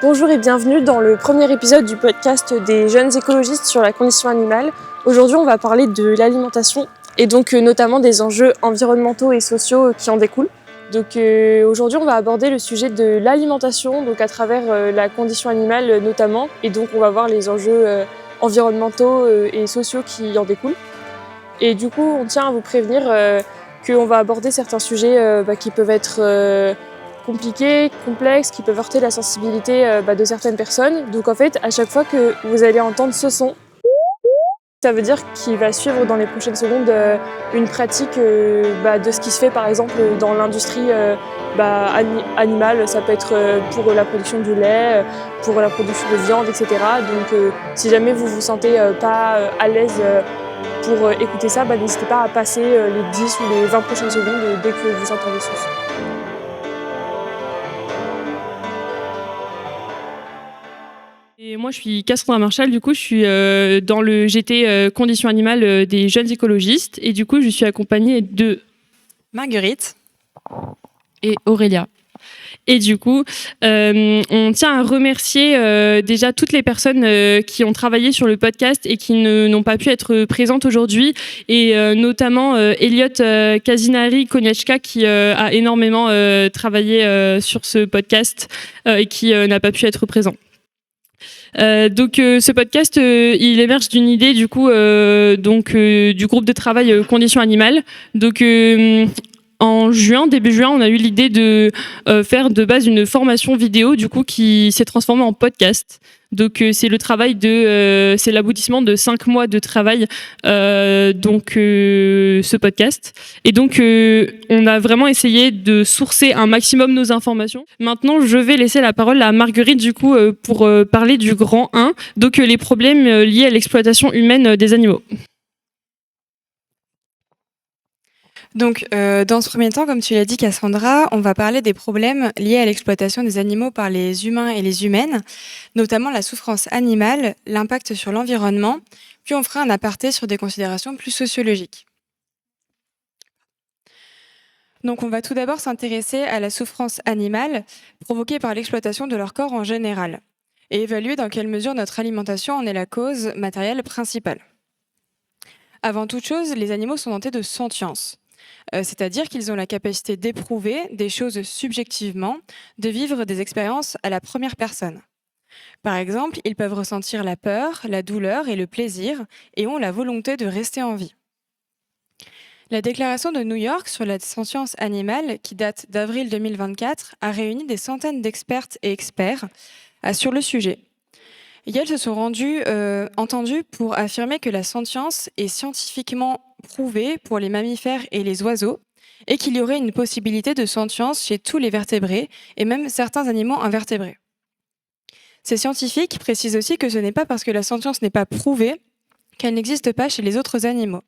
Bonjour et bienvenue dans le premier épisode du podcast des jeunes écologistes sur la condition animale. Aujourd'hui, on va parler de l'alimentation et donc notamment des enjeux environnementaux et sociaux qui en découlent. Donc aujourd'hui, on va aborder le sujet de l'alimentation, donc à travers la condition animale notamment, et donc on va voir les enjeux environnementaux et sociaux qui en découlent. Et du coup, on tient à vous prévenir qu'on va aborder certains sujets qui peuvent être compliqués, complexes, qui peuvent heurter la sensibilité de certaines personnes. Donc en fait, à chaque fois que vous allez entendre ce son, ça veut dire qu'il va suivre dans les prochaines secondes une pratique de ce qui se fait par exemple dans l'industrie animale. Ça peut être pour la production du lait, pour la production de viande, etc. Donc si jamais vous vous sentez pas à l'aise pour écouter ça, n'hésitez pas à passer les 10 ou les 20 prochaines secondes dès que vous entendez ce son. Et moi, je suis Cassandra Marchal, du coup, je suis dans le GT Conditions Animales des jeunes écologistes. Et du coup, je suis accompagnée de Marguerite et Aurélia. Et du coup, on tient à remercier déjà toutes les personnes qui ont travaillé sur le podcast et qui n'ont pas pu être présentes aujourd'hui. Et notamment Elliot Kazinari-Konieczka qui a énormément travaillé sur ce podcast et qui n'a pas pu être présent. Donc ce podcast il émerge d'une idée du coup du groupe de travail Conditions Animales. Donc début juin, on a eu l'idée de faire de base une formation vidéo du coup qui s'est transformée en podcast. Donc c'est c'est l'aboutissement de 5 mois de travail ce podcast. Et donc on a vraiment essayé de sourcer un maximum nos informations. Maintenant, je vais laisser la parole à Marguerite du coup pour parler du grand 1, donc les problèmes liés à l'exploitation humaine des animaux. Donc, dans ce premier temps, comme tu l'as dit, Cassandra, on va parler des problèmes liés à l'exploitation des animaux par les humains et les humaines, notamment la souffrance animale, l'impact sur l'environnement, puis on fera un aparté sur des considérations plus sociologiques. Donc, on va tout d'abord s'intéresser à la souffrance animale provoquée par l'exploitation de leur corps en général, et évaluer dans quelle mesure notre alimentation en est la cause matérielle principale. Avant toute chose, les animaux sont dotés de sentience. C'est-à-dire qu'ils ont la capacité d'éprouver des choses subjectivement, de vivre des expériences à la première personne. Par exemple, ils peuvent ressentir la peur, la douleur et le plaisir et ont la volonté de rester en vie. La déclaration de New York sur la sentience animale, qui date d'avril 2024, a réuni des centaines d'expertes et experts sur le sujet. Et elles se sont entendues pour affirmer que la sentience est scientifiquement prouvée pour les mammifères et les oiseaux et qu'il y aurait une possibilité de sentience chez tous les vertébrés et même certains animaux invertébrés. Ces scientifiques précisent aussi que ce n'est pas parce que la sentience n'est pas prouvée qu'elle n'existe pas chez les autres animaux.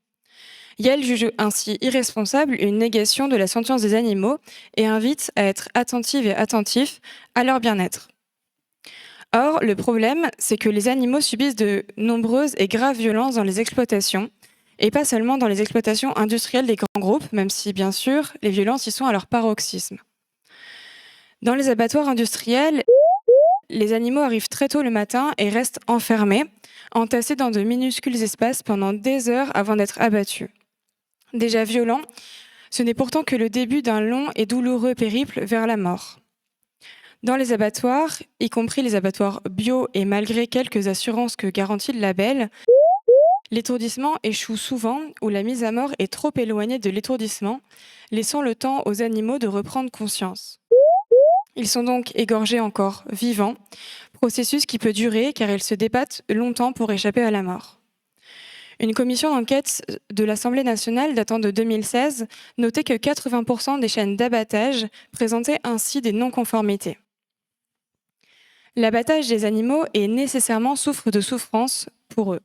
Yale juge ainsi irresponsable une négation de la sentience des animaux et invite à être attentive et attentifs à leur bien-être. Or, le problème, c'est que les animaux subissent de nombreuses et graves violences dans les exploitations, et pas seulement dans les exploitations industrielles des grands groupes, même si, bien sûr, les violences y sont à leur paroxysme. Dans les abattoirs industriels, les animaux arrivent très tôt le matin et restent enfermés, entassés dans de minuscules espaces pendant des heures avant d'être abattus. Déjà violent, ce n'est pourtant que le début d'un long et douloureux périple vers la mort. Dans les abattoirs, y compris les abattoirs bio et malgré quelques assurances que garantit le label, l'étourdissement échoue souvent ou la mise à mort est trop éloignée de l'étourdissement, laissant le temps aux animaux de reprendre conscience. Ils sont donc égorgés encore vivants, processus qui peut durer car ils se débattent longtemps pour échapper à la mort. Une commission d'enquête de l'Assemblée nationale datant de 2016 notait que 80% des chaînes d'abattage présentaient ainsi des non-conformités. L'abattage des animaux est nécessairement source de souffrance pour eux.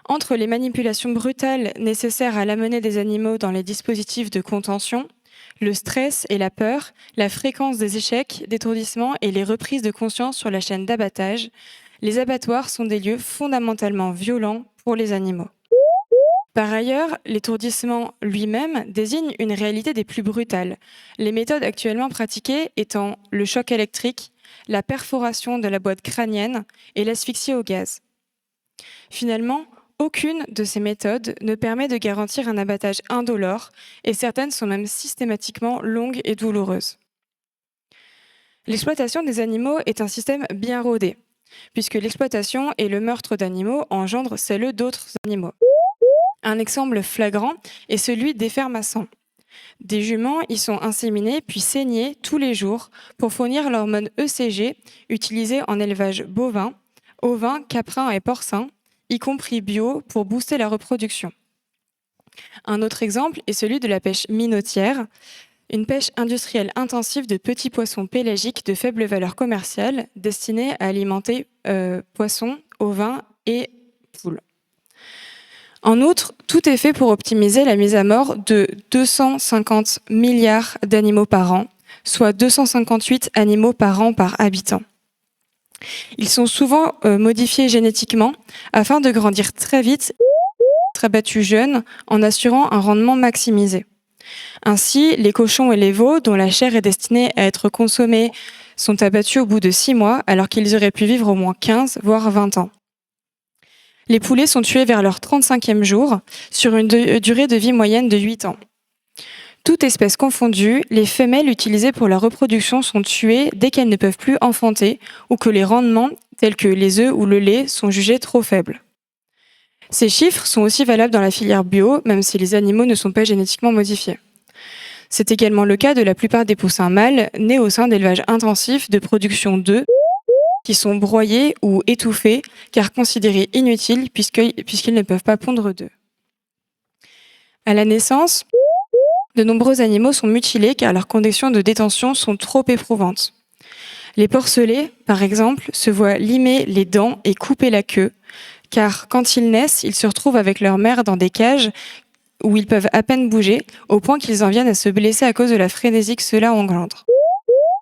Entre les manipulations brutales nécessaires à l'amener des animaux dans les dispositifs de contention, le stress et la peur, la fréquence des échecs, d'étourdissement et les reprises de conscience sur la chaîne d'abattage, les abattoirs sont des lieux fondamentalement violents pour les animaux. Par ailleurs, l'étourdissement lui-même désigne une réalité des plus brutales, les méthodes actuellement pratiquées étant le choc électrique, la perforation de la boîte crânienne et l'asphyxie au gaz. Finalement, aucune de ces méthodes ne permet de garantir un abattage indolore et certaines sont même systématiquement longues et douloureuses. L'exploitation des animaux est un système bien rodé, puisque l'exploitation et le meurtre d'animaux engendrent celles d'autres animaux. Un exemple flagrant est celui des fermes à sang. Des juments y sont inséminées puis saignées tous les jours pour fournir l'hormone ECG utilisée en élevage bovin, ovin, caprin et porcin, y compris bio, pour booster la reproduction. Un autre exemple est celui de la pêche minotière, une pêche industrielle intensive de petits poissons pélagiques de faible valeur commerciale destinés à alimenter poissons, ovins et poules. En outre, tout est fait pour optimiser la mise à mort de 250 milliards d'animaux par an, soit 258 animaux par an par habitant. Ils sont souvent modifiés génétiquement afin de grandir très vite et être abattus jeunes en assurant un rendement maximisé. Ainsi, les cochons et les veaux, dont la chair est destinée à être consommée, sont abattus au bout de 6 mois alors qu'ils auraient pu vivre au moins 15, voire 20 ans. Les poulets sont tués vers leur 35e jour, sur une durée de vie moyenne de 8 ans. Toute espèce confondue, les femelles utilisées pour la reproduction sont tuées dès qu'elles ne peuvent plus enfanter ou que les rendements, tels que les œufs ou le lait, sont jugés trop faibles. Ces chiffres sont aussi valables dans la filière bio, même si les animaux ne sont pas génétiquement modifiés. C'est également le cas de la plupart des poussins mâles nés au sein d'élevages intensifs de production d'œufs qui sont broyés ou étouffés car considérés inutiles puisqu'ils ne peuvent pas pondre d'œufs. À la naissance, de nombreux animaux sont mutilés car leurs conditions de détention sont trop éprouvantes. Les porcelets, par exemple, se voient limer les dents et couper la queue, car quand ils naissent, ils se retrouvent avec leur mère dans des cages où ils peuvent à peine bouger, au point qu'ils en viennent à se blesser à cause de la frénésie que cela engendre.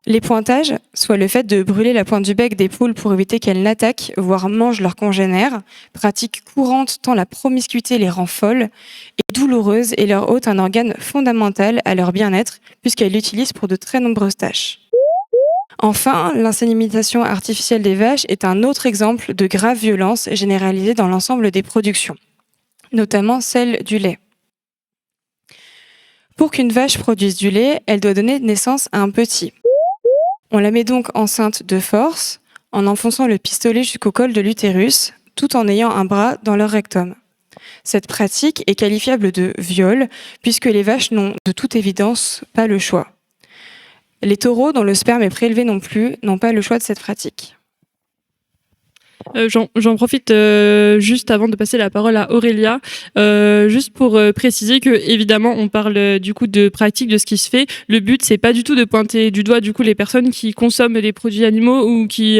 Les pointages, soit le fait de brûler la pointe du bec des poules pour éviter qu'elles n'attaquent, voire mangent leurs congénères, pratique courante tant la promiscuité les rend folles et douloureuse et leur ôte un organe fondamental à leur bien-être, puisqu'elles l'utilisent pour de très nombreuses tâches. Enfin, l'insémination artificielle des vaches est un autre exemple de grave violence généralisée dans l'ensemble des productions, notamment celle du lait. Pour qu'une vache produise du lait, elle doit donner naissance à un petit. On la met donc enceinte de force, en enfonçant le pistolet jusqu'au col de l'utérus, tout en ayant un bras dans leur rectum. Cette pratique est qualifiable de viol, puisque les vaches n'ont de toute évidence pas le choix. Les taureaux, dont le sperme est prélevé non plus, n'ont pas le choix de cette pratique. J'en profite juste avant de passer la parole à Aurélia, juste pour préciser que évidemment on parle du coup de pratique, de ce qui se fait. Le but c'est pas du tout de pointer du doigt du coup les personnes qui consomment des produits animaux ou qui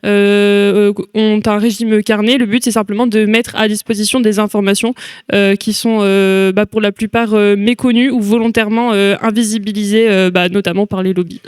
ont un régime carné. Le but c'est simplement de mettre à disposition des informations qui sont pour la plupart méconnues ou volontairement invisibilisées, notamment par les lobbies.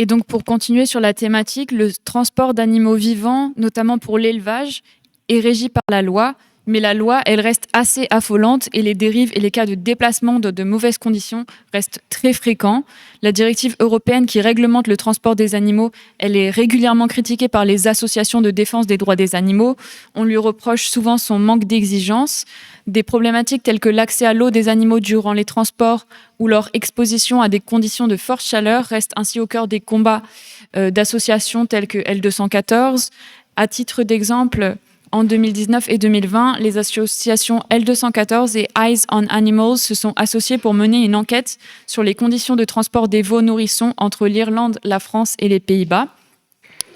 Et donc, pour continuer sur la thématique, le transport d'animaux vivants, notamment pour l'élevage, est régi par la loi. Mais la loi, elle reste assez affolante et les dérives et les cas de déplacement de mauvaises conditions restent très fréquents. La directive européenne qui réglemente le transport des animaux, elle est régulièrement critiquée par les associations de défense des droits des animaux. On lui reproche souvent son manque d'exigence. Des problématiques telles que l'accès à l'eau des animaux durant les transports ou leur exposition à des conditions de forte chaleur restent ainsi au cœur des combats d'associations telles que L214. À titre d'exemple, en 2019 et 2020, les associations L214 et Eyes on Animals se sont associées pour mener une enquête sur les conditions de transport des veaux nourrissons entre l'Irlande, la France et les Pays-Bas.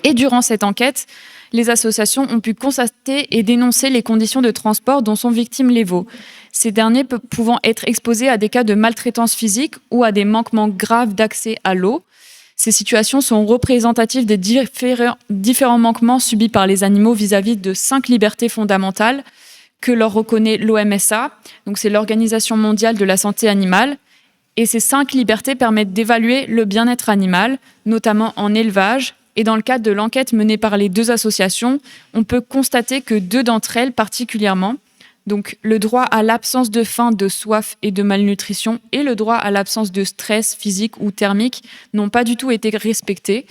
Et durant cette enquête, les associations ont pu constater et dénoncer les conditions de transport dont sont victimes les veaux. Ces derniers pouvant être exposés à des cas de maltraitance physique ou à des manquements graves d'accès à l'eau. Ces situations sont représentatives des différents manquements subis par les animaux vis-à-vis de 5 libertés fondamentales que leur reconnaît l'OMSA, donc c'est l'Organisation mondiale de la santé animale. Et ces 5 libertés permettent d'évaluer le bien-être animal, notamment en élevage. Et dans le cadre de l'enquête menée par les 2 associations, on peut constater que 2 d'entre elles particulièrement, Donc le droit à l'absence de faim, de soif et de malnutrition et le droit à l'absence de stress physique ou thermique n'ont pas du tout été respectés.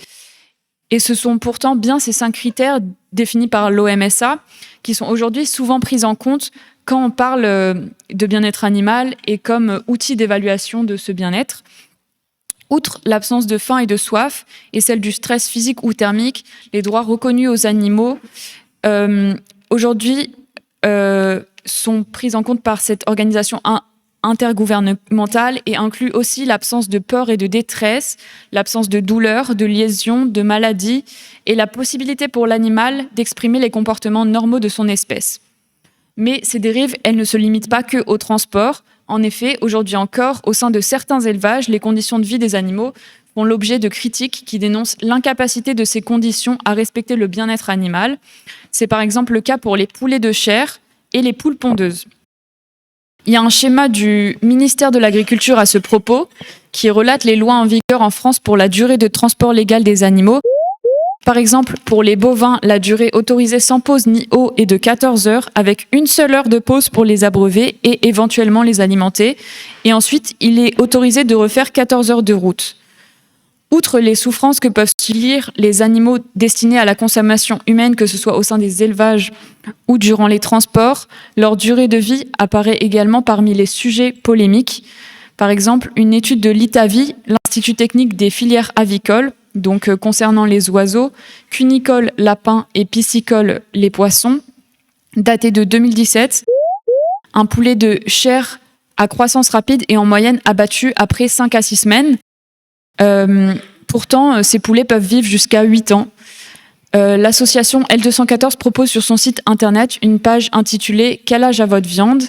Et ce sont pourtant bien ces 5 critères définis par l'OMSA qui sont aujourd'hui souvent pris en compte quand on parle de bien-être animal et comme outil d'évaluation de ce bien-être. Outre l'absence de faim et de soif et celle du stress physique ou thermique, les droits reconnus aux animaux aujourd'hui sont pris en compte par cette organisation intergouvernementale et incluent aussi l'absence de peur et de détresse, l'absence de douleur, de lésions, de maladies et la possibilité pour l'animal d'exprimer les comportements normaux de son espèce. Mais ces dérives, elles ne se limitent pas qu'au transport. En effet, aujourd'hui encore, au sein de certains élevages, les conditions de vie des animaux font l'objet de critiques qui dénoncent l'incapacité de ces conditions à respecter le bien-être animal. C'est par exemple le cas pour les poulets de chair et les poules pondeuses. Il y a un schéma du ministère de l'Agriculture à ce propos qui relate les lois en vigueur en France pour la durée de transport légal des animaux. Par exemple, pour les bovins, la durée autorisée sans pause ni eau est de 14 heures, avec une seule heure de pause pour les abreuver et éventuellement les alimenter. Et ensuite, il est autorisé de refaire 14 heures de route. Outre les souffrances que peuvent subir les animaux destinés à la consommation humaine, que ce soit au sein des élevages ou durant les transports, leur durée de vie apparaît également parmi les sujets polémiques. Par exemple, une étude de l'ITAVI, l'Institut technique des filières avicoles, donc concernant les oiseaux, cunicoles, lapins et piscicoles, les poissons, datée de 2017, un poulet de chair à croissance rapide est en moyenne abattu après 5 à 6 semaines. Pourtant, ces poulets peuvent vivre jusqu'à 8 ans. L'association L214 propose sur son site internet une page intitulée « Quel âge a votre viande ?»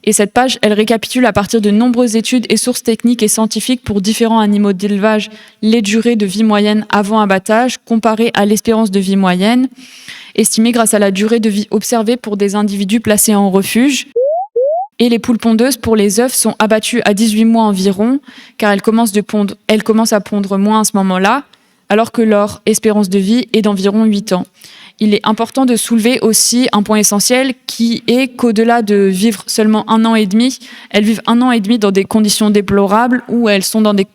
Et cette page, elle récapitule à partir de nombreuses études et sources techniques et scientifiques pour différents animaux d'élevage les durées de vie moyenne avant abattage comparées à l'espérance de vie moyenne, estimée grâce à la durée de vie observée pour des individus placés en refuge. Et les poules pondeuses pour les œufs sont abattues à 18 mois environ, car elles commencent à pondre moins à ce moment-là, alors que leur espérance de vie est d'environ 8 ans. Il est important de soulever aussi un point essentiel qui est qu'au-delà de vivre seulement 1 an et demi, elles vivent 1 an et demi dans des conditions déplorables où elles sont dans des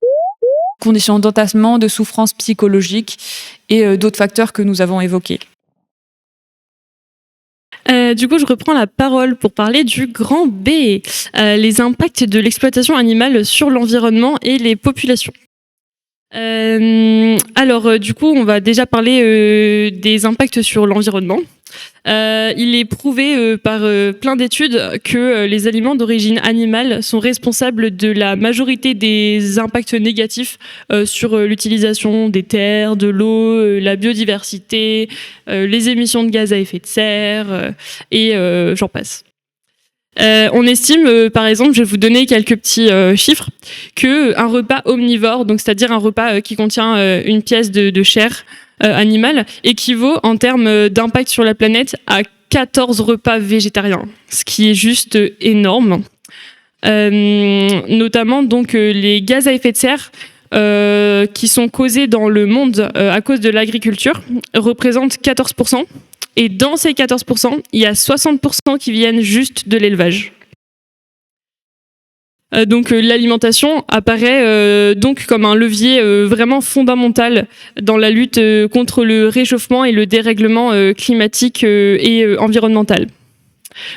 conditions d'entassement, de souffrance psychologique et d'autres facteurs que nous avons évoqués. Du coup, je reprends la parole pour parler du grand B, les impacts de l'exploitation animale sur l'environnement et les populations. Du coup, on va déjà parler des impacts sur l'environnement. Il est prouvé par plein d'études que les aliments d'origine animale sont responsables de la majorité des impacts négatifs sur l'utilisation des terres, de l'eau, la biodiversité, les émissions de gaz à effet de serre et j'en passe. On estime, par exemple, je vais vous donner quelques petits chiffres, qu'un repas omnivore, donc c'est-à-dire un repas qui contient une pièce de chair animale, équivaut en termes d'impact sur la planète à 14 repas végétariens, ce qui est juste énorme. Notamment donc les gaz à effet de serre qui sont causés dans le monde à cause de l'agriculture représentent 14%. Et dans ces 14%, il y a 60% qui viennent juste de l'élevage. Donc l'alimentation apparaît donc comme un levier vraiment fondamental dans la lutte contre le réchauffement et le dérèglement climatique et environnemental.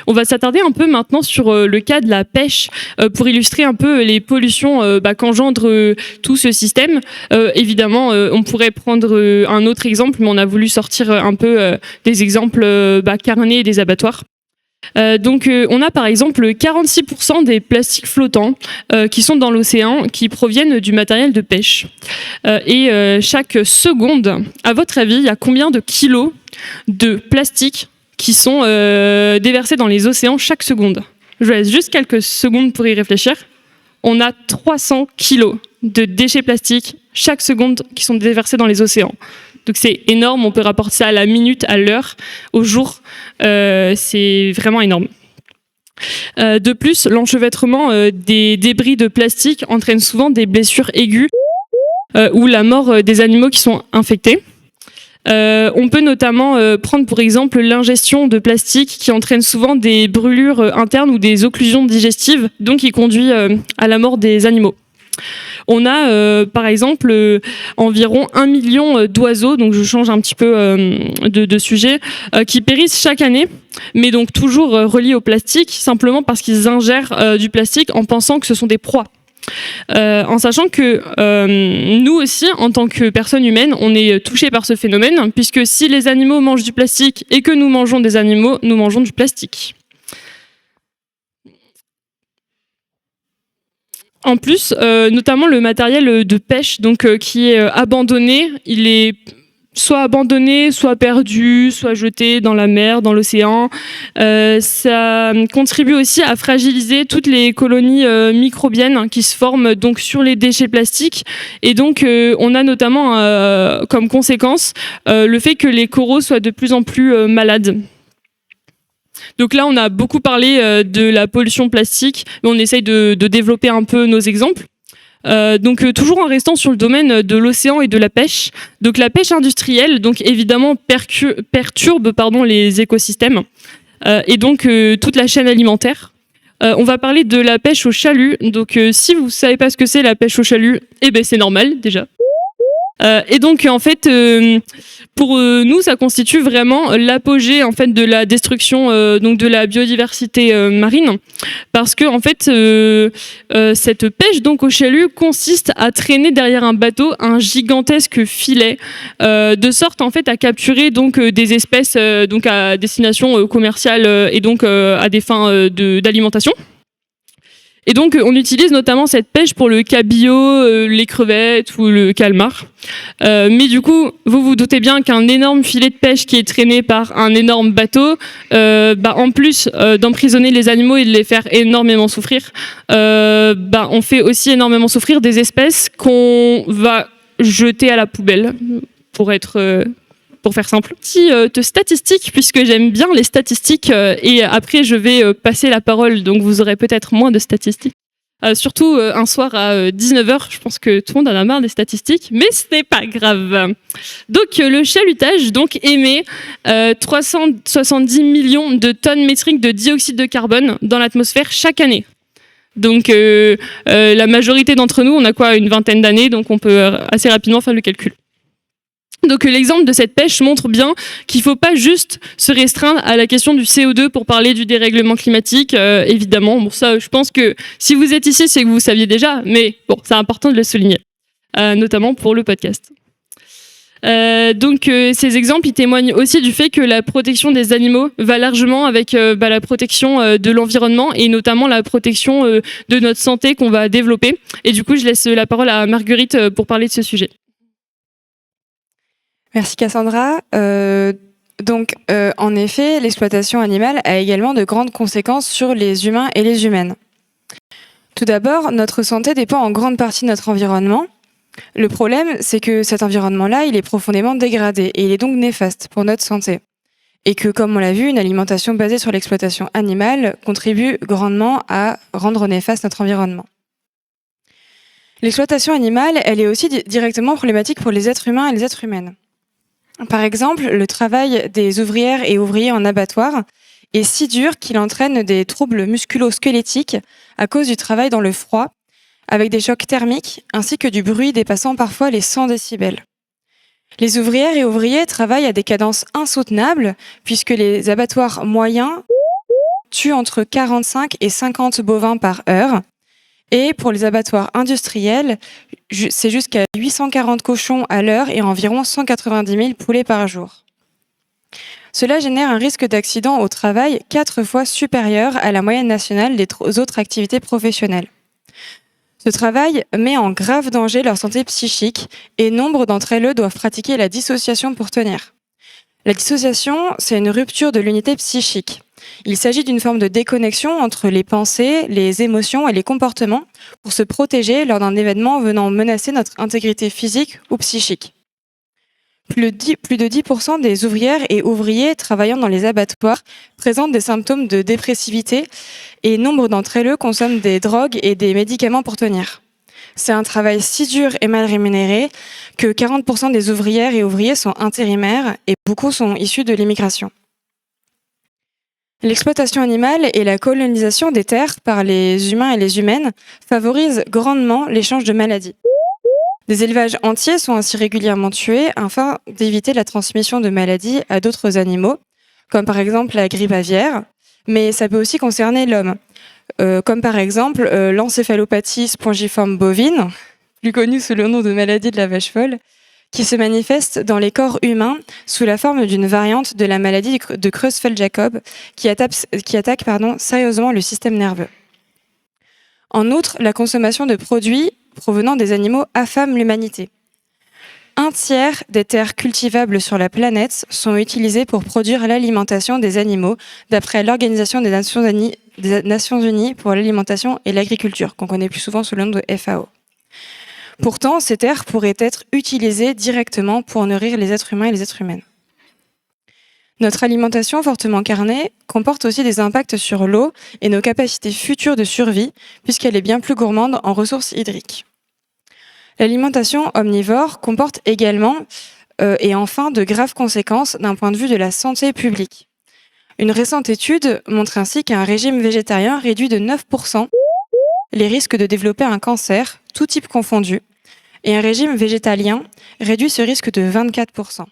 On va s'attarder un peu maintenant sur le cas de la pêche pour illustrer un peu les pollutions qu'engendre tout ce système. Évidemment, on pourrait prendre un autre exemple, mais on a voulu sortir un peu des exemples carnés des abattoirs. Donc on a par exemple 46% des plastiques flottants qui sont dans l'océan qui proviennent du matériel de pêche. Et chaque seconde, à votre avis, il y a combien de kilos de plastique qui sont déversés dans les océans chaque seconde? Je vous laisse juste quelques secondes pour y réfléchir. On a 300 kilos de déchets plastiques chaque seconde qui sont déversés dans les océans. Donc c'est énorme, on peut rapporter ça à la minute, à l'heure, au jour. C'est vraiment énorme. De plus, l'enchevêtrement des débris de plastique entraîne souvent des blessures aiguës ou la mort des animaux qui sont infectés. On peut notamment prendre pour exemple l'ingestion de plastique qui entraîne souvent des brûlures internes ou des occlusions digestives, donc qui conduit à la mort des animaux. On a par exemple environ 1 million d'oiseaux, donc je change un petit peu de sujet, qui périssent chaque année, mais donc toujours reliés au plastique, simplement parce qu'ils ingèrent du plastique en pensant que ce sont des proies. En sachant que nous aussi, en tant que personnes humaines, on est touchés par ce phénomène, puisque si les animaux mangent du plastique et que nous mangeons des animaux, nous mangeons du plastique. En plus, notamment le matériel de pêche, donc qui est abandonné, il est soit abandonné, soit perdu, soit jeté dans la mer, dans l'océan. Ça contribue aussi à fragiliser toutes les colonies microbiennes qui se forment donc sur les déchets plastiques. Et donc, on a notamment comme conséquence le fait que les coraux soient de plus en plus malades. Donc là, on a beaucoup parlé de la pollution plastique, mais on essaye de développer un peu nos exemples. Donc toujours en restant sur le domaine de l'océan et de la pêche. Donc la pêche industrielle, donc évidemment perturbe les écosystèmes et donc toute la chaîne alimentaire. On va parler de la pêche au chalut. Donc si vous savez pas ce que c'est la pêche au chalut, eh ben c'est normal déjà. Et donc en fait pour nous ça constitue vraiment l'apogée en fait de la destruction donc de la biodiversité marine, parce que en fait cette pêche donc au chalut consiste à traîner derrière un bateau un gigantesque filet de sorte en fait à capturer donc des espèces donc à destination commerciale et donc à des fins d'alimentation. Et donc, on utilise notamment cette pêche pour le cabillaud, les crevettes ou le calmar. Mais du coup, vous vous doutez bien qu'un énorme filet de pêche qui est traîné par un énorme bateau, en plus d'emprisonner les animaux et de les faire énormément souffrir, on fait aussi énormément souffrir des espèces qu'on va jeter à la poubelle, pour faire simple. Petite statistique, puisque j'aime bien les statistiques, et après je vais passer la parole, donc vous aurez peut-être moins de statistiques. Surtout un soir à 19h, je pense que tout le monde en a marre des statistiques, mais ce n'est pas grave. Donc le chalutage donc, émet 370 millions de tonnes métriques de dioxyde de carbone dans l'atmosphère chaque année. Donc la majorité d'entre nous, on a quoi, une vingtaine d'années, donc on peut assez rapidement faire le calcul. Donc l'exemple de cette pêche montre bien qu'il ne faut pas juste se restreindre à la question du CO2 pour parler du dérèglement climatique, évidemment. Bon, ça, je pense que si vous êtes ici, c'est que vous saviez déjà, mais bon, c'est important de le souligner, notamment pour le podcast. Donc ces exemples, ils témoignent aussi du fait que la protection des animaux va largement avec la protection de l'environnement et notamment la protection de notre santé qu'on va développer. Et du coup, je laisse la parole à Marguerite pour parler de ce sujet. Merci Cassandra. En effet, l'exploitation animale a également de grandes conséquences sur les humains et les humaines. Tout d'abord, notre santé dépend en grande partie de notre environnement. Le problème, c'est que cet environnement-là, il est profondément dégradé et il est donc néfaste pour notre santé. Et que, comme on l'a vu, une alimentation basée sur l'exploitation animale contribue grandement à rendre néfaste notre environnement. L'exploitation animale, elle est aussi directement problématique pour les êtres humains et les êtres humaines. Par exemple, le travail des ouvrières et ouvriers en abattoir est si dur qu'il entraîne des troubles musculo-squelettiques à cause du travail dans le froid, avec des chocs thermiques ainsi que du bruit dépassant parfois les 100 décibels. Les ouvrières et ouvriers travaillent à des cadences insoutenables puisque les abattoirs moyens tuent entre 45 et 50 bovins par heure. Et pour les abattoirs industriels, c'est jusqu'à 840 cochons à l'heure et environ 190 000 poulets par jour. Cela génère un risque d'accident au travail 4 fois supérieur à la moyenne nationale des autres activités professionnelles. Ce travail met en grave danger leur santé psychique et nombre d'entre elles doivent pratiquer la dissociation pour tenir. La dissociation, c'est une rupture de l'unité psychique. Il s'agit d'une forme de déconnexion entre les pensées, les émotions et les comportements pour se protéger lors d'un événement venant menacer notre intégrité physique ou psychique. Plus de 10% des ouvrières et ouvriers travaillant dans les abattoirs présentent des symptômes de dépressivité et nombre d'entre eux consomment des drogues et des médicaments pour tenir. C'est un travail si dur et mal rémunéré que 40% des ouvrières et ouvriers sont intérimaires et beaucoup sont issus de l'immigration. L'exploitation animale et la colonisation des terres par les humains et les humaines favorisent grandement l'échange de maladies. Des élevages entiers sont ainsi régulièrement tués afin d'éviter la transmission de maladies à d'autres animaux, comme par exemple la grippe aviaire, mais ça peut aussi concerner l'homme, comme par exemple l'encéphalopathie spongiforme bovine, plus connue sous le nom de maladie de la vache folle, qui se manifeste dans les corps humains sous la forme d'une variante de la maladie de Creutzfeldt-Jakob qui attaque sérieusement le système nerveux. En outre, la consommation de produits provenant des animaux affame l'humanité. 1/3 des terres cultivables sur la planète sont utilisées pour produire l'alimentation des animaux, d'après l'Organisation des Nations Unies pour l'alimentation et l'agriculture, qu'on connaît plus souvent sous le nom de FAO. Pourtant, ces terres pourraient être utilisées directement pour nourrir les êtres humains et les êtres humaines. Notre alimentation fortement carnée comporte aussi des impacts sur l'eau et nos capacités futures de survie, puisqu'elle est bien plus gourmande en ressources hydriques. L'alimentation omnivore comporte également, et enfin, de graves conséquences d'un point de vue de la santé publique. Une récente étude montre ainsi qu'un régime végétarien réduit de 9% les risques de développer un cancer, tout type confondu, et un régime végétalien réduit ce risque de 24%.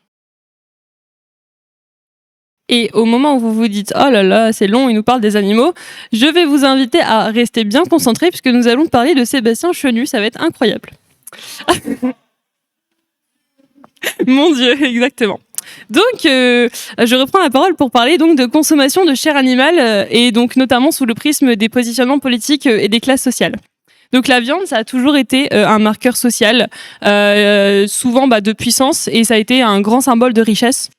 Et au moment où vous vous dites « Oh là là, c'est long, il nous parle des animaux », je vais vous inviter à rester bien concentrés puisque nous allons parler de Sébastien Chenu, ça va être incroyable. Mon Dieu, exactement. Donc, je reprends la parole pour parler donc de consommation de chair animale et donc notamment sous le prisme des positionnements politiques et des classes sociales. Donc la viande, ça a toujours été un marqueur social, souvent de puissance, et ça a été un grand symbole de richesse.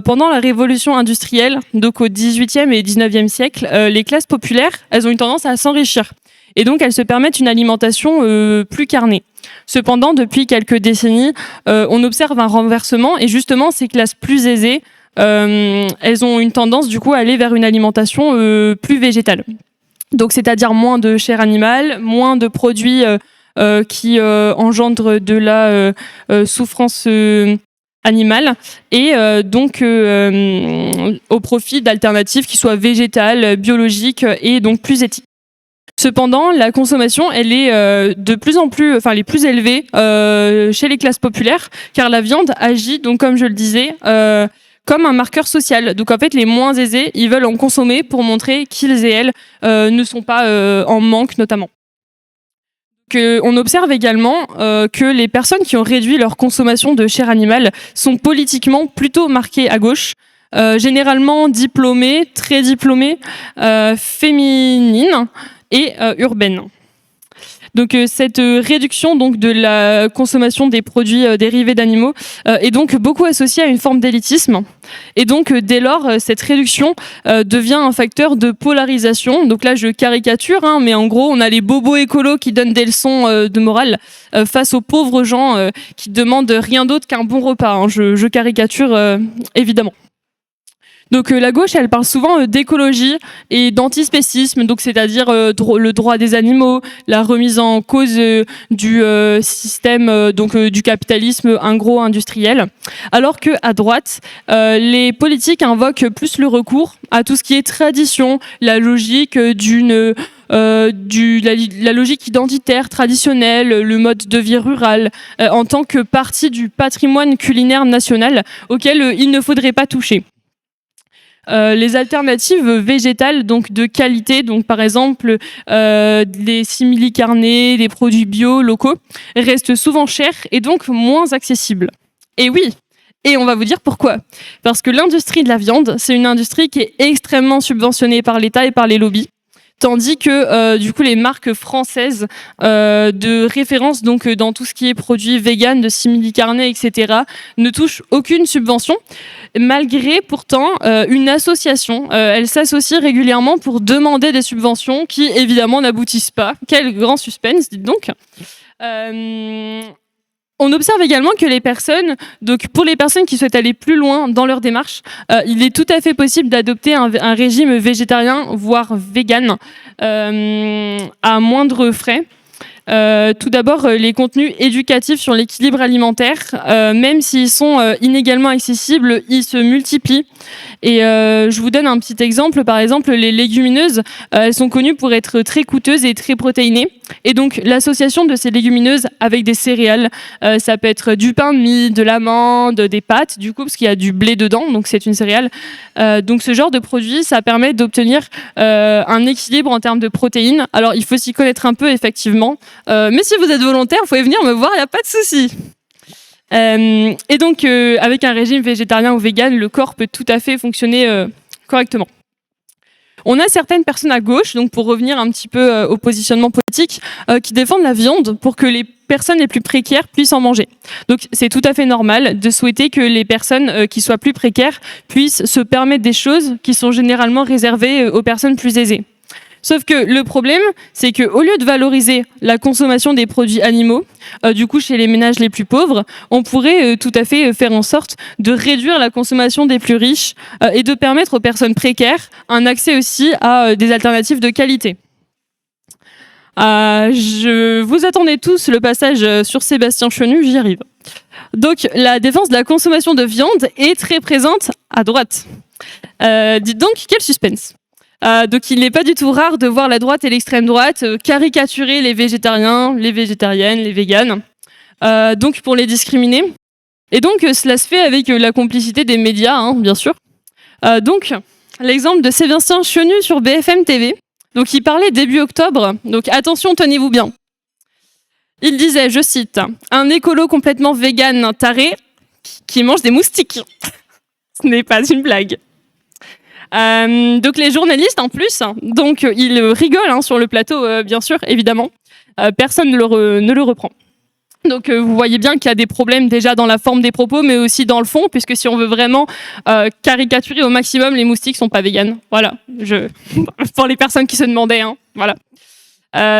Pendant la révolution industrielle, donc au XVIIIe et XIXe siècle, les classes populaires, elles ont une tendance à s'enrichir. Et donc, elles se permettent une alimentation plus carnée. Cependant, depuis quelques décennies, on observe un renversement et justement, ces classes plus aisées, elles ont une tendance du coup à aller vers une alimentation plus végétale. Donc, c'est-à-dire moins de chair animale, moins de produits qui engendrent de la souffrance animale et donc au profit d'alternatives qui soient végétales, biologiques et donc plus éthiques. Cependant, la consommation, elle est de plus en plus, enfin, les plus élevée chez les classes populaires, car la viande agit, donc comme je le disais, comme un marqueur social. Donc en fait, les moins aisés, ils veulent en consommer pour montrer qu'ils et elles ne sont pas en manque, notamment. On observe également que les personnes qui ont réduit leur consommation de chair animale sont politiquement plutôt marquées à gauche, généralement diplômées, très diplômées, féminines et urbaines. Donc cette réduction donc de la consommation des produits dérivés d'animaux est donc beaucoup associée à une forme d'élitisme. Et donc dès lors, cette réduction devient un facteur de polarisation. Donc là, je caricature, mais en gros, on a les bobos écolos qui donnent des leçons de morale face aux pauvres gens qui demandent rien d'autre qu'un bon repas. Je caricature évidemment. Donc la gauche, elle parle souvent d'écologie et d'antispécisme, donc c'est-à-dire le droit des animaux, la remise en cause du système du capitalisme agro-industriel, alors que à droite, les politiques invoquent plus le recours à tout ce qui est tradition, la logique la logique identitaire traditionnelle, le mode de vie rural, en tant que partie du patrimoine culinaire national auquel il ne faudrait pas toucher. Les alternatives végétales donc de qualité, donc par exemple les simili-carnés, les produits bio locaux, restent souvent chers et donc moins accessibles. Et oui, et on va vous dire pourquoi. Parce que l'industrie de la viande, c'est une industrie qui est extrêmement subventionnée par l'État et par les lobbies. Tandis que du coup les marques françaises de référence donc dans tout ce qui est produits vegan, de simili-carné, etc. ne touchent aucune subvention, malgré pourtant une association. Elle s'associe régulièrement pour demander des subventions qui évidemment n'aboutissent pas. Quel grand suspense, dites donc. On observe également que les personnes, donc pour les personnes qui souhaitent aller plus loin dans leur démarche, il est tout à fait possible d'adopter un régime végétarien, voire vegan, à moindre frais. Tout d'abord, les contenus éducatifs sur l'équilibre alimentaire, même s'ils sont inégalement accessibles, ils se multiplient. Et je vous donne un petit exemple. Par exemple, les légumineuses, elles sont connues pour être très coûteuses et très protéinées. Et donc, l'association de ces légumineuses avec des céréales, ça peut être du pain de mie, de l'amande, des pâtes, du coup, parce qu'il y a du blé dedans, donc c'est une céréale. Donc, ce genre de produit, ça permet d'obtenir un équilibre en termes de protéines. Alors, il faut s'y connaître un peu, effectivement. Mais si vous êtes volontaire, vous pouvez venir me voir, il n'y a pas de souci. Et donc, avec un régime végétarien ou vegan, le corps peut tout à fait fonctionner correctement. On a certaines personnes à gauche, donc pour revenir un petit peu au positionnement politique, qui défendent la viande pour que les personnes les plus précaires puissent en manger. Donc c'est tout à fait normal de souhaiter que les personnes qui soient plus précaires puissent se permettre des choses qui sont généralement réservées aux personnes plus aisées. Sauf que le problème, c'est qu'au lieu de valoriser la consommation des produits animaux, du coup chez les ménages les plus pauvres, on pourrait tout à fait faire en sorte de réduire la consommation des plus riches et de permettre aux personnes précaires un accès aussi à des alternatives de qualité. Vous attendez tous le passage sur Sébastien Chenu, j'y arrive. Donc la défense de la consommation de viande est très présente à droite. Dites donc, quel suspense! Donc il n'est pas du tout rare de voir la droite et l'extrême droite caricaturer les végétariens, les végétariennes, les véganes, donc pour les discriminer. Et donc cela se fait avec la complicité des médias, hein, bien sûr. Donc l'exemple de Sébastien Chenu sur BFM TV. Donc il parlait début octobre, donc attention, tenez-vous bien. Il disait, je cite, « Un écolo complètement vegan taré qui mange des moustiques. » Ce n'est pas une blague. Donc les journalistes en plus, donc ils rigolent sur le plateau, bien sûr, évidemment. Personne ne le reprend. Donc vous voyez bien qu'il y a des problèmes déjà dans la forme des propos, mais aussi dans le fond, puisque si on veut vraiment caricaturer au maximum, les moustiques sont pas véganes. Voilà, pour les personnes qui se demandaient, voilà.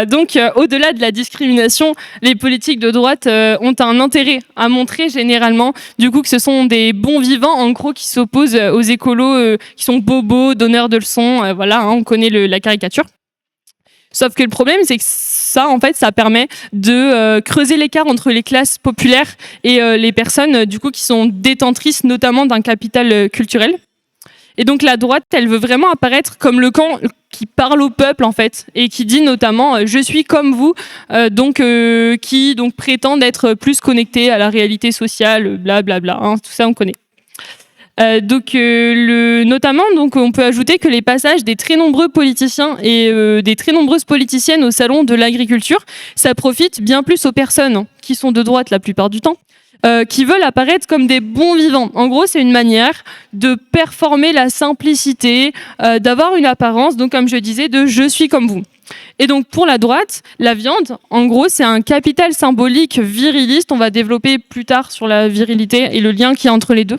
Donc, au-delà de la discrimination, les politiques de droite ont un intérêt à montrer généralement, du coup, que ce sont des bons vivants, en gros, qui s'opposent aux écolos qui sont bobos, donneurs de leçons. Voilà, on connaît la caricature. Sauf que le problème, c'est que ça, en fait, ça permet de creuser l'écart entre les classes populaires et les personnes, du coup, qui sont détentrices, notamment d'un capital culturel. Et donc la droite, elle veut vraiment apparaître comme le camp qui parle au peuple en fait, et qui dit notamment je suis comme vous, qui donc prétendent être plus connectés à la réalité sociale, blablabla, tout ça on connaît. Notamment, donc, on peut ajouter que les passages des très nombreux politiciens et des très nombreuses politiciennes au salon de l'agriculture, ça profite bien plus aux personnes qui sont de droite la plupart du temps, qui veulent apparaître comme des bons vivants. En gros, c'est une manière de performer la simplicité, d'avoir une apparence, donc comme je disais, de « je suis comme vous ». Et donc pour la droite, la viande, en gros, c'est un capital symbolique viriliste. On va développer plus tard sur la virilité et le lien qu'il y a entre les deux.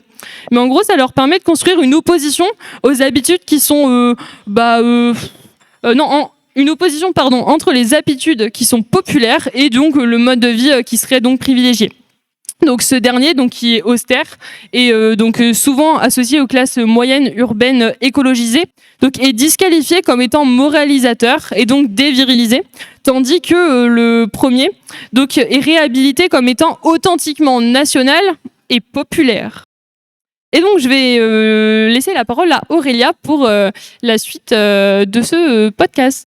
Mais en gros, ça leur permet de construire une opposition aux habitudes qui sont... une opposition entre les habitudes qui sont populaires et donc le mode de vie qui serait donc privilégié. Donc ce dernier, donc qui est austère et donc souvent associé aux classes moyennes urbaines écologisées, donc est disqualifié comme étant moralisateur et donc dévirilisé, tandis que le premier donc est réhabilité comme étant authentiquement national et populaire. Et donc je vais laisser la parole à Aurélia pour la suite de ce podcast.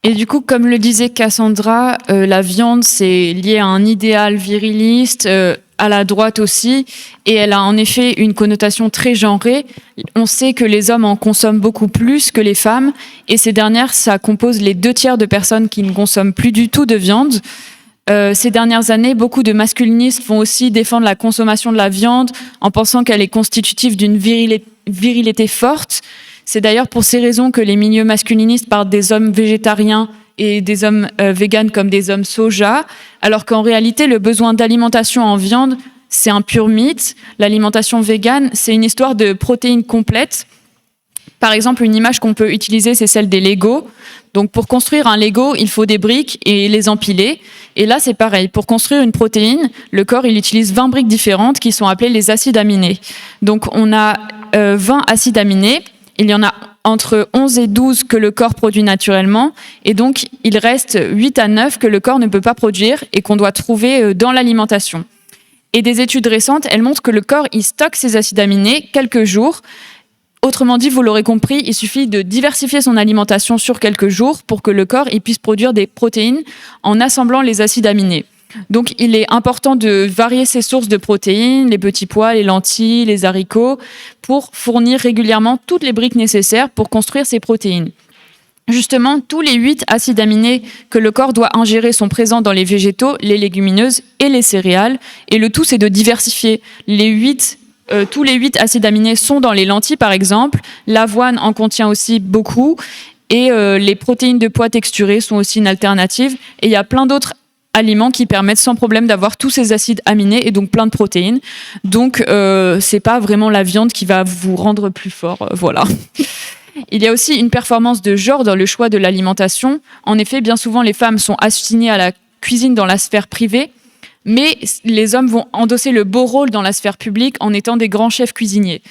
Et du coup, comme le disait Cassandra, la viande, c'est lié à un idéal viriliste, à la droite aussi, et elle a en effet une connotation très genrée. On sait que les hommes en consomment beaucoup plus que les femmes, et ces dernières, ça compose les 2/3 de personnes qui ne consomment plus du tout de viande. Ces dernières années, beaucoup de masculinistes vont aussi défendre la consommation de la viande en pensant qu'elle est constitutive d'une virilité forte. C'est d'ailleurs pour ces raisons que les milieux masculinistes parlent des hommes végétariens et des hommes véganes comme des hommes soja, alors qu'en réalité, le besoin d'alimentation en viande, c'est un pur mythe. L'alimentation végane, c'est une histoire de protéines complètes. Par exemple, une image qu'on peut utiliser, c'est celle des Lego. Donc, pour construire un Lego, il faut des briques et les empiler. Et là, c'est pareil. Pour construire une protéine, le corps, il utilise 20 briques différentes qui sont appelées les acides aminés. Donc, on a 20 acides aminés. Il y en a entre 11 et 12 que le corps produit naturellement, et donc il reste 8 à 9 que le corps ne peut pas produire et qu'on doit trouver dans l'alimentation. Et des études récentes, elles montrent que le corps, il stocke ces acides aminés quelques jours. Autrement dit, vous l'aurez compris, il suffit de diversifier son alimentation sur quelques jours pour que le corps il puisse produire des protéines en assemblant les acides aminés. Donc, il est important de varier ses sources de protéines, les petits pois, les lentilles, les haricots, pour fournir régulièrement toutes les briques nécessaires pour construire ces protéines. Justement, tous les 8 acides aminés que le corps doit ingérer sont présents dans les végétaux, les légumineuses et les céréales. Et le tout, c'est de diversifier. Tous les 8 acides aminés sont dans les lentilles, par exemple. L'avoine en contient aussi beaucoup. Et les protéines de pois texturées sont aussi une alternative. Et il y a plein d'autres aliments qui permettent sans problème d'avoir tous ces acides aminés et donc plein de protéines. Donc, c'est pas vraiment la viande qui va vous rendre plus fort. Voilà. Il y a aussi une performance de genre dans le choix de l'alimentation. En effet, bien souvent, les femmes sont assignées à la cuisine dans la sphère privée, mais les hommes vont endosser le beau rôle dans la sphère publique en étant des grands chefs cuisiniers.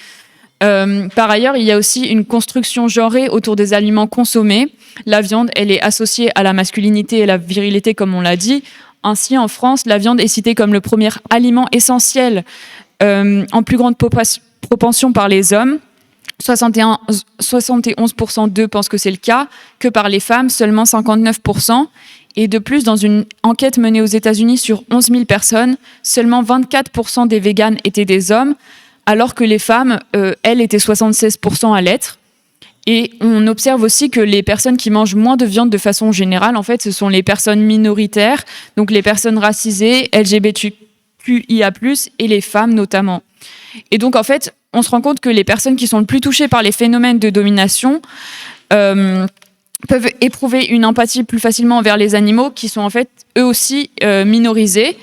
Par ailleurs, il y a aussi une construction genrée autour des aliments consommés. La viande, elle est associée à la masculinité et la virilité, comme on l'a dit. Ainsi, en France, la viande est citée comme le premier aliment essentiel en plus grande propension par les hommes. 71% d'eux pensent que c'est le cas, que par les femmes, seulement 59%. Et de plus, dans une enquête menée aux États-Unis sur 11 000 personnes, seulement 24% des véganes étaient des hommes, alors que les femmes, elles, étaient 76% à l'être. Et on observe aussi que les personnes qui mangent moins de viande de façon générale, en fait, ce sont les personnes minoritaires, donc les personnes racisées, LGBTQIA+, et les femmes notamment. Et donc, en fait, on se rend compte que les personnes qui sont le plus touchées par les phénomènes de domination peuvent éprouver une empathie plus facilement envers les animaux qui sont en fait eux aussi minorisés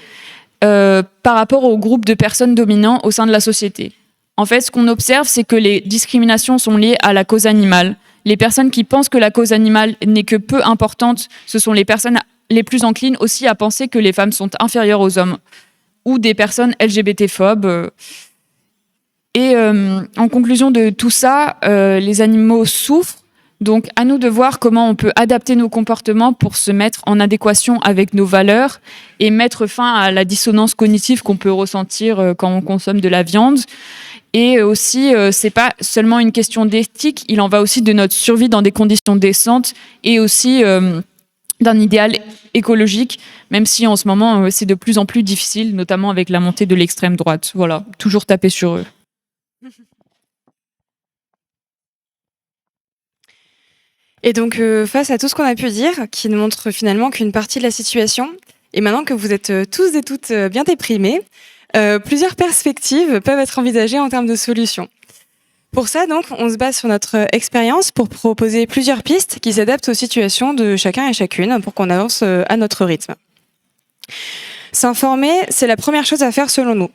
par rapport au groupe de personnes dominants au sein de la société. En fait, ce qu'on observe, c'est que les discriminations sont liées à la cause animale. Les personnes qui pensent que la cause animale n'est que peu importante, ce sont les personnes les plus enclines aussi à penser que les femmes sont inférieures aux hommes ou des personnes LGBT-phobes. Et en conclusion de tout ça, les animaux souffrent. Donc, à nous de voir comment on peut adapter nos comportements pour se mettre en adéquation avec nos valeurs et mettre fin à la dissonance cognitive qu'on peut ressentir quand on consomme de la viande. Et aussi, c'est pas seulement une question d'éthique, il en va aussi de notre survie dans des conditions décentes et aussi d'un idéal écologique, même si en ce moment, c'est de plus en plus difficile, notamment avec la montée de l'extrême droite. Voilà, toujours taper sur eux. Et donc, face à tout ce qu'on a pu dire, qui ne montre finalement qu'une partie de la situation, et maintenant que vous êtes tous et toutes bien déprimés, plusieurs perspectives peuvent être envisagées en termes de solutions. Pour ça, donc, on se base sur notre expérience pour proposer plusieurs pistes qui s'adaptent aux situations de chacun et chacune pour qu'on avance à notre rythme. S'informer, c'est la première chose à faire selon nous.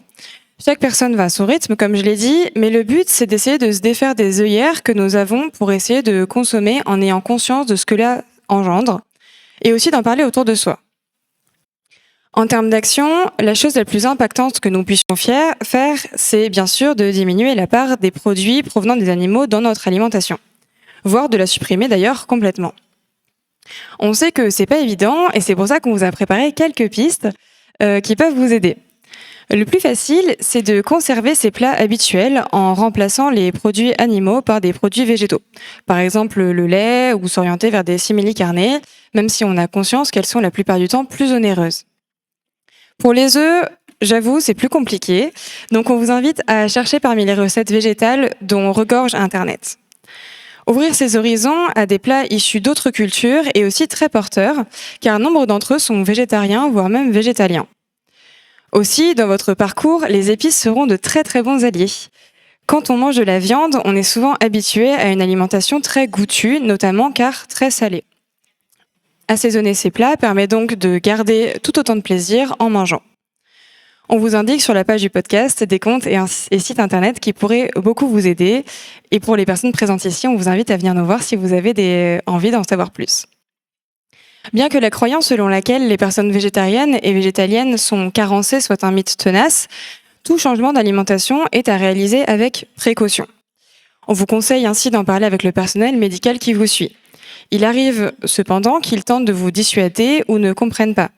Chaque personne va à son rythme, comme je l'ai dit, mais le but, c'est d'essayer de se défaire des œillères que nous avons pour essayer de consommer en ayant conscience de ce que cela engendre, et aussi d'en parler autour de soi. En termes d'action, la chose la plus impactante que nous puissions faire, c'est bien sûr de diminuer la part des produits provenant des animaux dans notre alimentation, voire de la supprimer d'ailleurs complètement. On sait que c'est pas évident, et c'est pour ça qu'on vous a préparé quelques pistes qui peuvent vous aider. Le plus facile, c'est de conserver ses plats habituels en remplaçant les produits animaux par des produits végétaux. Par exemple, le lait ou s'orienter vers des simili-carnés, même si on a conscience qu'elles sont la plupart du temps plus onéreuses. Pour les œufs, j'avoue, c'est plus compliqué. Donc on vous invite à chercher parmi les recettes végétales dont regorge Internet. Ouvrir ses horizons à des plats issus d'autres cultures est aussi très porteur, car nombre d'entre eux sont végétariens, voire même végétaliens. Aussi, dans votre parcours, les épices seront de très très bons alliés. Quand on mange de la viande, on est souvent habitué à une alimentation très goûtue, notamment car très salée. Assaisonner ces plats permet donc de garder tout autant de plaisir en mangeant. On vous indique sur la page du podcast des comptes et sites internet qui pourraient beaucoup vous aider. Et pour les personnes présentes ici, on vous invite à venir nous voir si vous avez envie d'en savoir plus. Bien que la croyance selon laquelle les personnes végétariennes et végétaliennes sont carencées soit un mythe tenace, tout changement d'alimentation est à réaliser avec précaution. On vous conseille ainsi d'en parler avec le personnel médical qui vous suit. Il arrive cependant qu'ils tentent de vous dissuader ou ne comprennent pas.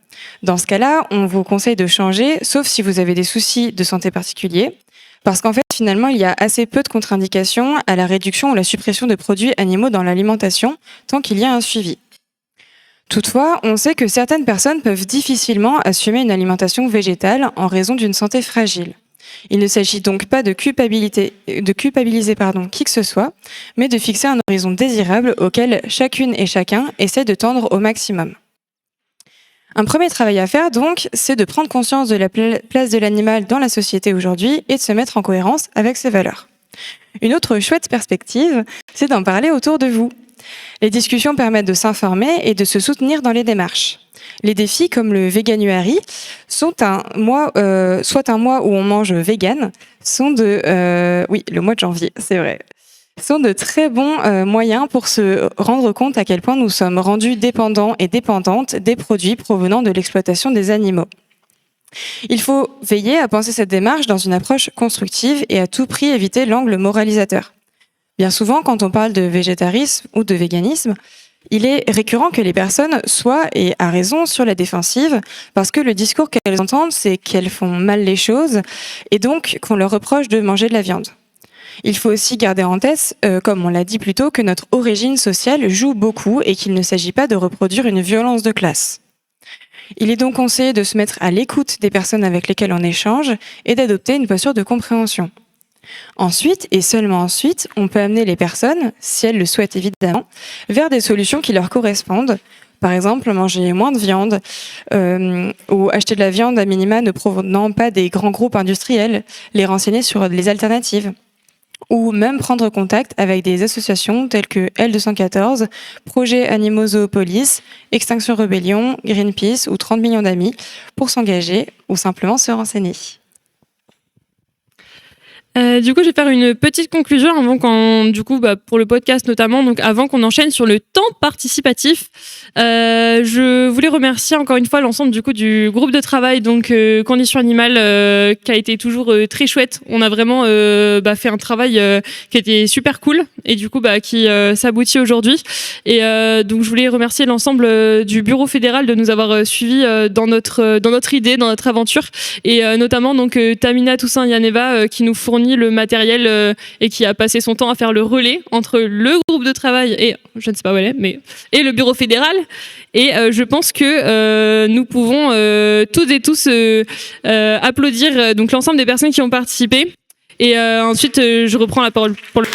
Dans ce cas-là, on vous conseille de changer, sauf si vous avez des soucis de santé particuliers, parce qu'en fait, finalement, il y a assez peu de contre-indications à la réduction ou la suppression de produits animaux dans l'alimentation, tant qu'il y a un suivi. Toutefois, on sait que certaines personnes peuvent difficilement assumer une alimentation végétale en raison d'une santé fragile. Il ne s'agit donc pas de culpabiliser qui que ce soit, mais de fixer un horizon désirable auquel chacune et chacun essaie de tendre au maximum. Un premier travail à faire, donc, c'est de prendre conscience de la place de l'animal dans la société aujourd'hui et de se mettre en cohérence avec ses valeurs. Une autre chouette perspective, c'est d'en parler autour de vous. Les discussions permettent de s'informer et de se soutenir dans les démarches. Les défis comme le Veganuary, soit un mois où on mange vegan, le mois de janvier, c'est vrai, sont de très bons moyens pour se rendre compte à quel point nous sommes rendus dépendants et dépendantes des produits provenant de l'exploitation des animaux. Il faut veiller à penser cette démarche dans une approche constructive et à tout prix éviter l'angle moralisateur. Bien souvent, quand on parle de végétarisme ou de véganisme, il est récurrent que les personnes soient, et à raison, sur la défensive, parce que le discours qu'elles entendent, c'est qu'elles font mal les choses, et donc qu'on leur reproche de manger de la viande. Il faut aussi garder en tête, comme on l'a dit plus tôt, que notre origine sociale joue beaucoup et qu'il ne s'agit pas de reproduire une violence de classe. Il est donc conseillé de se mettre à l'écoute des personnes avec lesquelles on échange et d'adopter une posture de compréhension. Ensuite, et seulement ensuite, on peut amener les personnes, si elles le souhaitent évidemment, vers des solutions qui leur correspondent. Par exemple, manger moins de viande ou acheter de la viande à minima ne provenant pas des grands groupes industriels, les renseigner sur les alternatives. Ou même prendre contact avec des associations telles que L214, Projet Animaux Zoopolis, Extinction Rebellion, Greenpeace ou 30 millions d'amis pour s'engager ou simplement se renseigner. Du coup, je vais faire une petite conclusion pour le podcast notamment, donc avant qu'on enchaîne sur le temps participatif. Je voulais remercier encore une fois l'ensemble du groupe de travail, donc Conditions Animales, qui a été toujours très chouette. On a vraiment fait un travail qui était super cool et du coup qui s'aboutit aujourd'hui. Et donc je voulais remercier l'ensemble du bureau fédéral de nous avoir suivis dans notre idée, dans notre aventure, et notamment donc Tamina Toussaint-Yaneva qui nous fournit le matériel et qui a passé son temps à faire le relais entre le groupe de travail et je ne sais pas où elle est, et le bureau fédéral. Et je pense que nous pouvons toutes et tous applaudir donc l'ensemble des personnes qui ont participé. Et ensuite, je reprends la parole pour le...